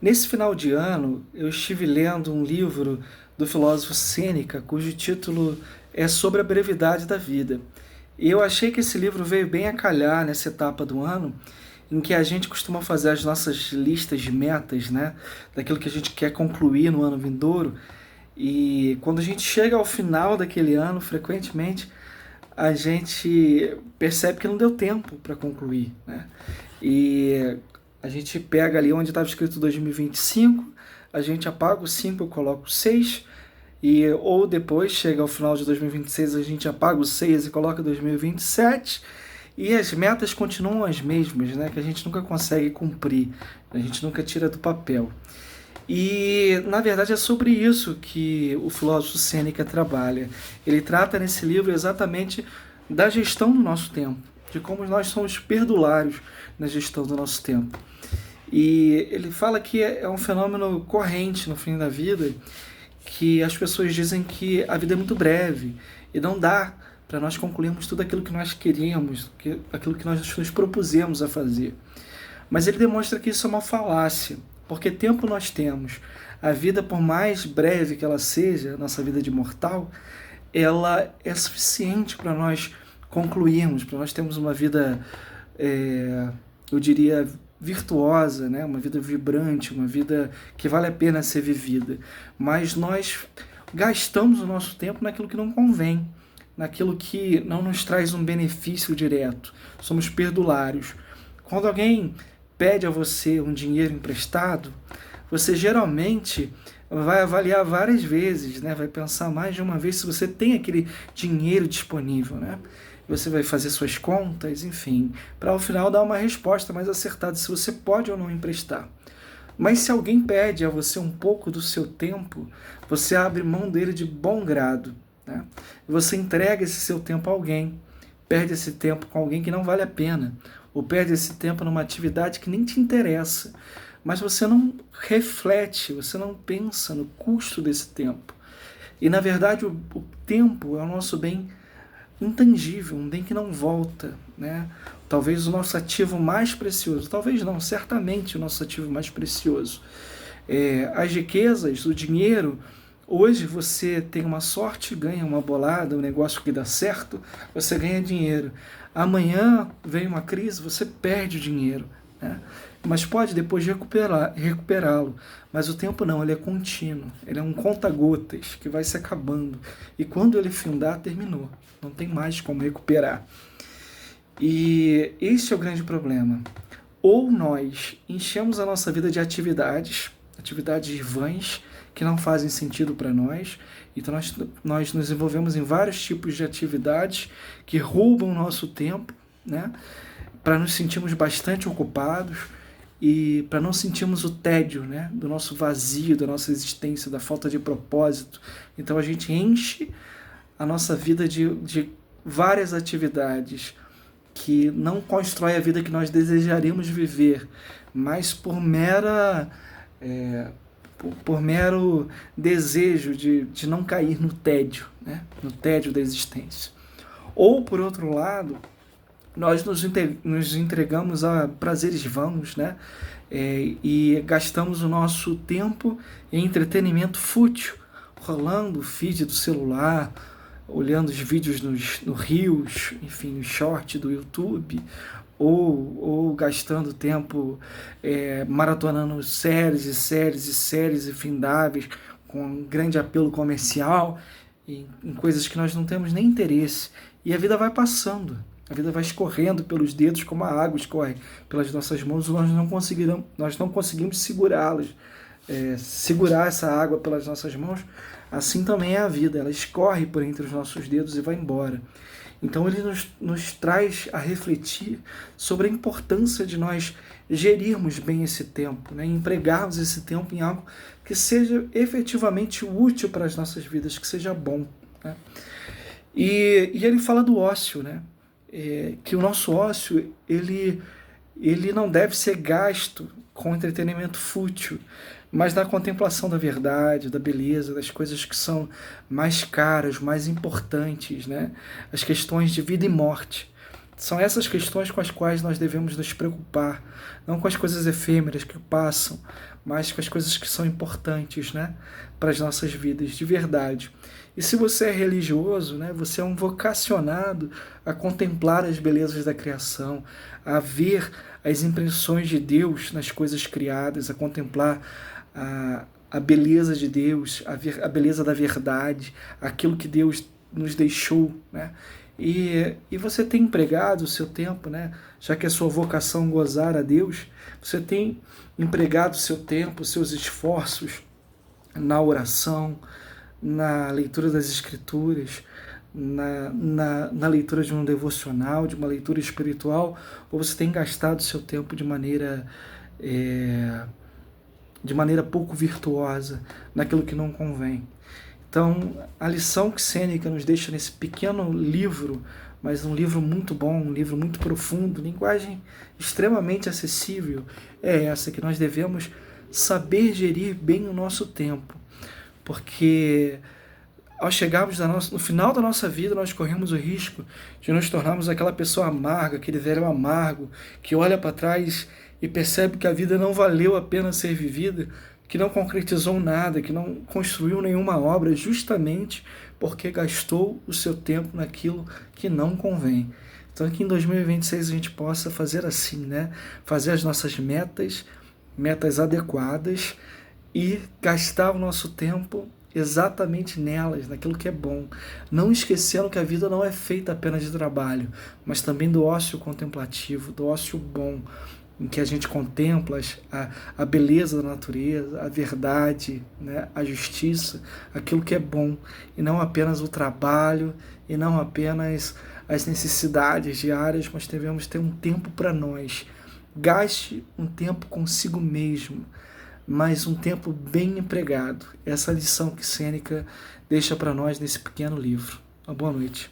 Nesse final de ano, eu estive lendo um livro do filósofo Sêneca, cujo título é Sobre a Brevidade da Vida. E eu achei que esse livro veio bem a calhar nessa etapa do ano, em que a gente costuma fazer as nossas listas de metas, né? Daquilo que a gente quer concluir no ano vindouro. E quando a gente chega ao final daquele ano, frequentemente a gente percebe que não deu tempo para concluir, né? E a gente pega ali onde estava escrito 2025, a gente apaga o 5, eu coloco o 6, ou depois chega ao final de 2026, a gente apaga o 6 e coloca 2027, e as metas continuam as mesmas, né, que a gente nunca consegue cumprir, a gente nunca tira do papel. E, na verdade, é sobre isso que o filósofo Sêneca trabalha. Ele trata nesse livro exatamente da gestão do nosso tempo, de como nós somos perdulários na gestão do nosso tempo. E ele fala que é um fenômeno corrente no fim da vida, que as pessoas dizem que a vida é muito breve e não dá para nós concluirmos tudo aquilo que nós queríamos, aquilo que nós nos propusemos a fazer. Mas ele demonstra que isso é uma falácia, porque tempo nós temos. A vida, por mais breve que ela seja, nossa vida de mortal, ela é suficiente para nós concluirmos, para nós termos uma vida, eu diria, virtuosa, né? Uma vida vibrante, uma vida que vale a pena ser vivida. Mas nós gastamos o nosso tempo naquilo que não convém, naquilo que não nos traz um benefício direto. Somos perdulários. Quando alguém pede a você um dinheiro emprestado, você geralmente vai avaliar várias vezes, né? Vai pensar mais de uma vez se você tem aquele dinheiro disponível, né? Você vai fazer suas contas, enfim, para ao final dar uma resposta mais acertada se você pode ou não emprestar. Mas se alguém pede a você um pouco do seu tempo, você abre mão dele de bom grado, né? Você entrega esse seu tempo a alguém, perde esse tempo com alguém que não vale a pena, ou perde esse tempo numa atividade que nem te interessa, mas você não reflete, você não pensa no custo desse tempo. E na verdade o tempo é o nosso bem intangível, um bem que não volta, né? Talvez o nosso ativo mais precioso, talvez não, certamente o nosso ativo mais precioso. As riquezas, o dinheiro, hoje você tem uma sorte, ganha uma bolada, um negócio que dá certo, você ganha dinheiro. Amanhã vem uma crise, você perde o dinheiro, né? Mas pode depois recuperá-lo. Mas o tempo não, ele é contínuo, ele é um conta-gotas que vai se acabando. E quando ele findar, terminou. Não tem mais como recuperar. E esse é o grande problema. Ou nós enchemos a nossa vida de atividades vãs, que não fazem sentido para nós. Então nós nos envolvemos em vários tipos de atividades que roubam o nosso tempo, né? Para nos sentirmos bastante ocupados e para não sentirmos o tédio, né? Do nosso vazio, da nossa existência, da falta de propósito. Então a gente enche a nossa vida de várias atividades que não constrói a vida que nós desejaríamos viver, mas por mero desejo de não cair no tédio, né? No tédio da existência. Ou, por outro lado, nós nos entregamos a prazeres vãos, né? E gastamos o nosso tempo em entretenimento fútil, rolando o feed do celular, olhando os vídeos no Reels, enfim, no short do YouTube, ou gastando tempo maratonando séries e séries e séries infindáveis, com um grande apelo comercial, em coisas que nós não temos nem interesse. E a vida vai passando, a vida vai escorrendo pelos dedos como a água escorre pelas nossas mãos, e nós não conseguimos segurá-las, segurar essa água pelas nossas mãos. Assim também é a vida, ela escorre por entre os nossos dedos e vai embora. Então ele nos traz a refletir sobre a importância de nós gerirmos bem esse tempo, né? Empregarmos esse tempo em algo que seja efetivamente útil para as nossas vidas, que seja bom, né? E ele fala do ócio, né? Que o nosso ócio ele não deve ser gasto com entretenimento fútil, mas na contemplação da verdade, da beleza, das coisas que são mais caras, mais importantes, né? As questões de vida e morte. São essas questões com as quais nós devemos nos preocupar, não com as coisas efêmeras que passam, mas com as coisas que são importantes, né, para as nossas vidas, de verdade. E se você é religioso, né, você é um vocacionado a contemplar as belezas da criação, a ver as impressões de Deus nas coisas criadas, a contemplar a beleza de Deus, a beleza da verdade, aquilo que Deus nos deixou, né? E você tem empregado o seu tempo, né? Já que é sua vocação gozar a Deus, você tem empregado o seu tempo, os seus esforços na oração, na leitura das Escrituras, na leitura de um devocional, de uma leitura espiritual, ou você tem gastado o seu tempo de maneira pouco virtuosa, naquilo que não convém. Então, a lição que Sêneca nos deixa nesse pequeno livro, mas um livro muito bom, um livro muito profundo, linguagem extremamente acessível, é essa, que nós devemos saber gerir bem o nosso tempo, porque ao chegarmos no final da nossa vida, nós corremos o risco de nos tornarmos aquela pessoa amarga, aquele velho amargo, que olha para trás e percebe que a vida não valeu a pena ser vivida, que não concretizou nada, que não construiu nenhuma obra, justamente porque gastou o seu tempo naquilo que não convém. Então que em 2026 a gente possa fazer assim, né? Fazer as nossas metas adequadas e gastar o nosso tempo exatamente nelas, naquilo que é bom. Não esquecendo que a vida não é feita apenas de trabalho, mas também do ócio contemplativo, do ócio bom, em que a gente contempla a beleza da natureza, a verdade, né, a justiça, aquilo que é bom, e não apenas o trabalho, e não apenas as necessidades diárias, mas devemos ter um tempo para nós. Gaste um tempo consigo mesmo, mas um tempo bem empregado. Essa é a lição que Sêneca deixa para nós nesse pequeno livro. Uma boa noite.